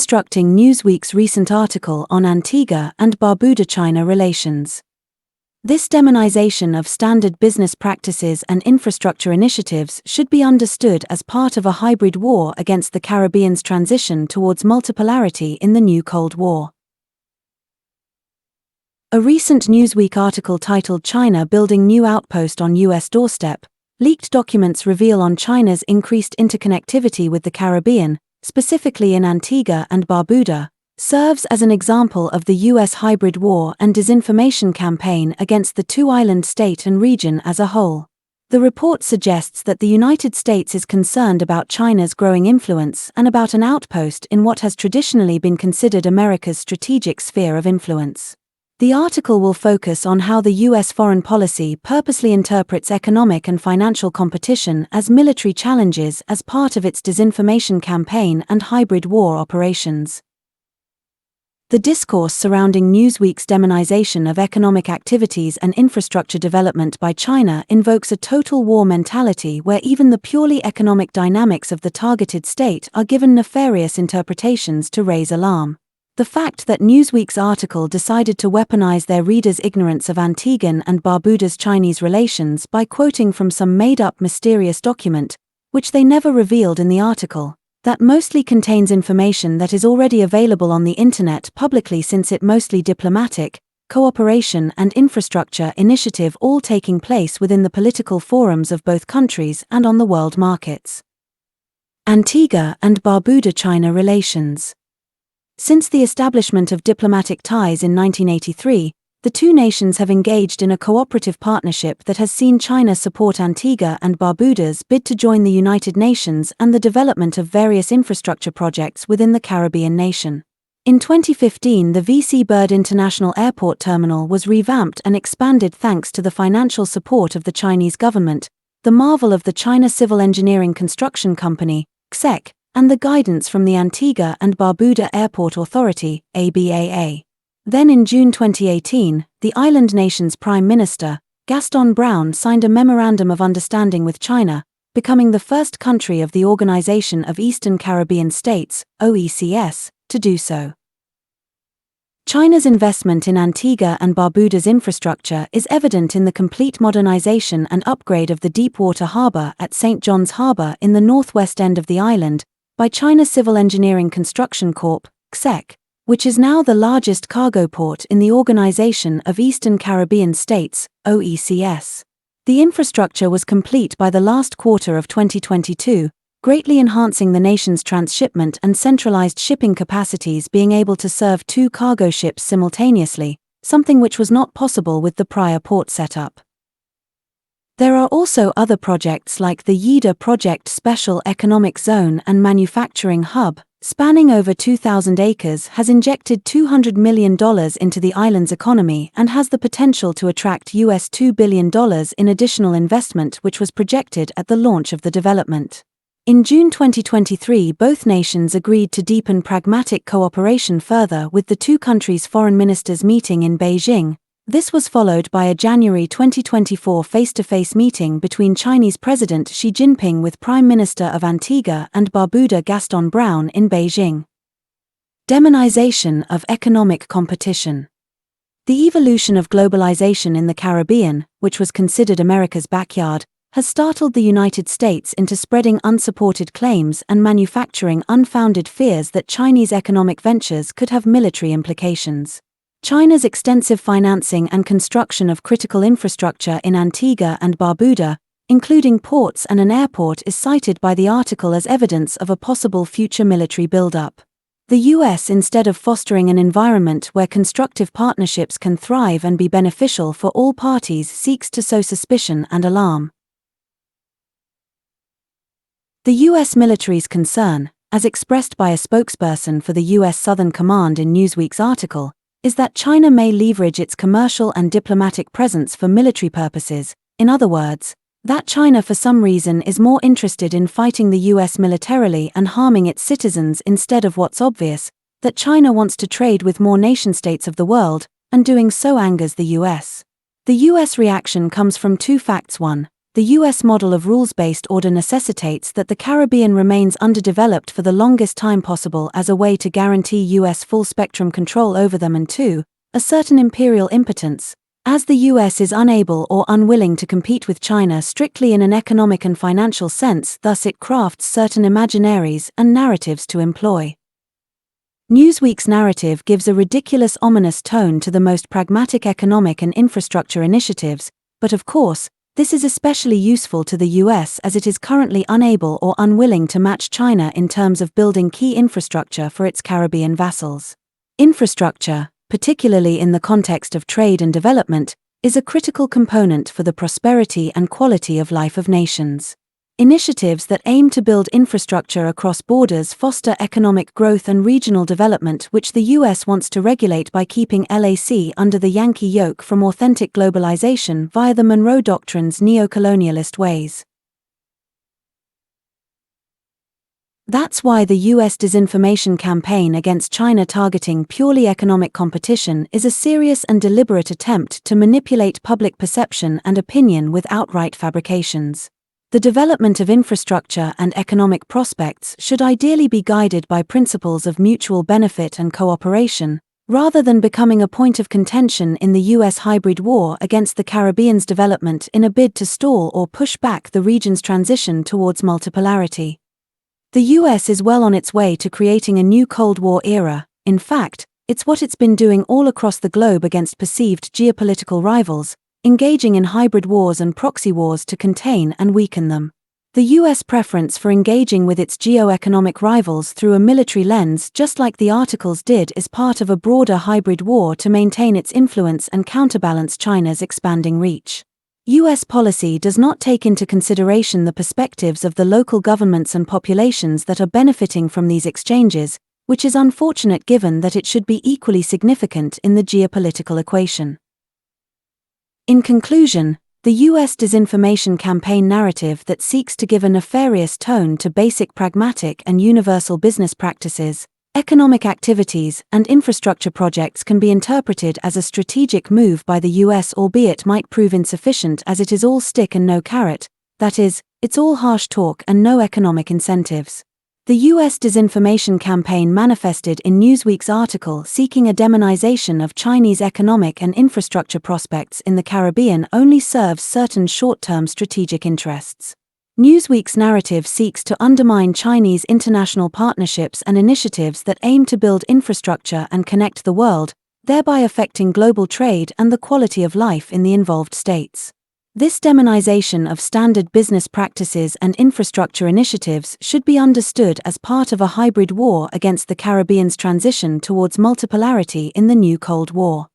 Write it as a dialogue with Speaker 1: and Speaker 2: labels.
Speaker 1: Deconstructing Newsweek's recent article on Antigua and Barbuda-China relations. This demonization of standard business practices and infrastructure initiatives should be understood as part of a hybrid war against the Caribbean's transition towards multipolarity in the new Cold War. A recent Newsweek article titled "China Building New Outpost on U.S. Doorstep" leaked documents reveal on China's increased interconnectivity with the Caribbean, specifically in Antigua and Barbuda, serves as an example of the U.S. hybrid war and disinformation campaign against the two-island state and region as a whole. The report suggests that the United States is concerned about China's growing influence and about an outpost in what has traditionally been considered America's strategic sphere of influence. The article will focus on how the U.S. foreign policy purposely interprets economic and financial competition as military challenges as part of its disinformation campaign and hybrid war operations. The discourse surrounding Newsweek's demonization of economic activities and infrastructure development by China invokes a total war mentality where even the purely economic dynamics of the targeted state are given nefarious interpretations to raise alarm. The fact that Newsweek's article decided to weaponize their readers' ignorance of Antiguan and Barbuda's Chinese relations by quoting from some made-up mysterious document, which they never revealed in the article, that mostly contains information that is already available on the internet publicly since it mostly diplomatic, cooperation and infrastructure initiative all taking place within the political forums of both countries and on the world markets. Antigua and Barbuda-China relations. Since the establishment of diplomatic ties in 1983, the two nations have engaged in a cooperative partnership that has seen China support Antigua and Barbuda's bid to join the United Nations and the development of various infrastructure projects within the Caribbean nation. In 2015, the V.C. Bird International Airport Terminal was revamped and expanded thanks to the financial support of the Chinese government, the marvel of the China Civil Engineering Construction Company, CSEC, and the guidance from the Antigua and Barbuda Airport Authority, ABAA. Then in June 2018, the island nation's Prime Minister, Gaston Brown, signed a Memorandum of Understanding with China, becoming the first country of the Organization of Eastern Caribbean States, OECS, to do so. China's investment in Antigua and Barbuda's infrastructure is evident in the complete modernization and upgrade of the deepwater harbor at St. John's Harbor in the northwest end of the island, by China Civil Engineering Construction Corp., CSEC, which is now the largest cargo port in the Organization of Eastern Caribbean States, OECS. The infrastructure was complete by the last quarter of 2022, greatly enhancing the nation's transshipment and centralized shipping capacities, being able to serve two cargo ships simultaneously, something which was not possible with the prior port setup. There are also other projects like the Yida Project Special Economic Zone and Manufacturing Hub, spanning over 2,000 acres, has injected $200 million into the island's economy and has the potential to attract US $2 billion in additional investment, which was projected at the launch of the development. In June 2023, both nations agreed to deepen pragmatic cooperation further with the two countries' foreign ministers meeting in Beijing. This was followed by a January 2024 face-to-face meeting between Chinese President Xi Jinping with Prime Minister of Antigua and Barbuda Gaston Brown in Beijing. Demonization of economic competition. The evolution of globalization in the Caribbean, which was considered America's backyard, has startled the United States into spreading unsupported claims and manufacturing unfounded fears that Chinese economic ventures could have military implications. China's extensive financing and construction of critical infrastructure in Antigua and Barbuda, including ports and an airport, is cited by the article as evidence of a possible future military buildup. The US, instead of fostering an environment where constructive partnerships can thrive and be beneficial for all parties, seeks to sow suspicion and alarm. The US military's concern, as expressed by a spokesperson for the US Southern Command in Newsweek's article, is that China may leverage its commercial and diplomatic presence for military purposes. In other words, that China for some reason is more interested in fighting the US militarily and harming its citizens instead of what's obvious, that China wants to trade with more nation-states of the world, and doing so angers the US. The US reaction comes from two facts. 1. the U.S. model of rules-based order necessitates that the Caribbean remains underdeveloped for the longest time possible as a way to guarantee U.S. full-spectrum control over them, and 2, a certain imperial impotence, as the U.S. is unable or unwilling to compete with China strictly in an economic and financial sense, thus it crafts certain imaginaries and narratives to employ. Newsweek's narrative gives a ridiculous, ominous tone to the most pragmatic economic and infrastructure initiatives, but of course, this is especially useful to the U.S. as it is currently unable or unwilling to match China in terms of building key infrastructure for its Caribbean vassals. Infrastructure, particularly in the context of trade and development, is a critical component for the prosperity and quality of life of nations. Initiatives that aim to build infrastructure across borders foster economic growth and regional development, which the U.S. wants to regulate by keeping LAC under the Yankee yoke from authentic globalization via the Monroe Doctrine's neo-colonialist ways. That's why the U.S. disinformation campaign against China targeting purely economic competition is a serious and deliberate attempt to manipulate public perception and opinion with outright fabrications. The development of infrastructure and economic prospects should ideally be guided by principles of mutual benefit and cooperation, rather than becoming a point of contention in the U.S. hybrid war against the Caribbean's development in a bid to stall or push back the region's transition towards multipolarity. The U.S. is well on its way to creating a new Cold War era. In fact, it's what it's been doing all across the globe against perceived geopolitical rivals, engaging in hybrid wars and proxy wars to contain and weaken them. The U.S. preference for engaging with its geo-economic rivals through a military lens, just like the Articles did, is part of a broader hybrid war to maintain its influence and counterbalance China's expanding reach. U.S. policy does not take into consideration the perspectives of the local governments and populations that are benefiting from these exchanges, which is unfortunate given that it should be equally significant in the geopolitical equation. In conclusion, the U.S. disinformation campaign narrative that seeks to give a nefarious tone to basic pragmatic and universal business practices, economic activities, and infrastructure projects can be interpreted as a strategic move by the U.S., albeit might prove insufficient as it is all stick and no carrot, that is, it's all harsh talk and no economic incentives. The U.S. disinformation campaign manifested in Newsweek's article seeking a demonization of Chinese economic and infrastructure prospects in the Caribbean only serves certain short-term strategic interests. Newsweek's narrative seeks to undermine Chinese international partnerships and initiatives that aim to build infrastructure and connect the world, thereby affecting global trade and the quality of life in the involved states. This demonization of standard business practices and infrastructure initiatives should be understood as part of a hybrid war against the Caribbean's transition towards multipolarity in the new Cold War.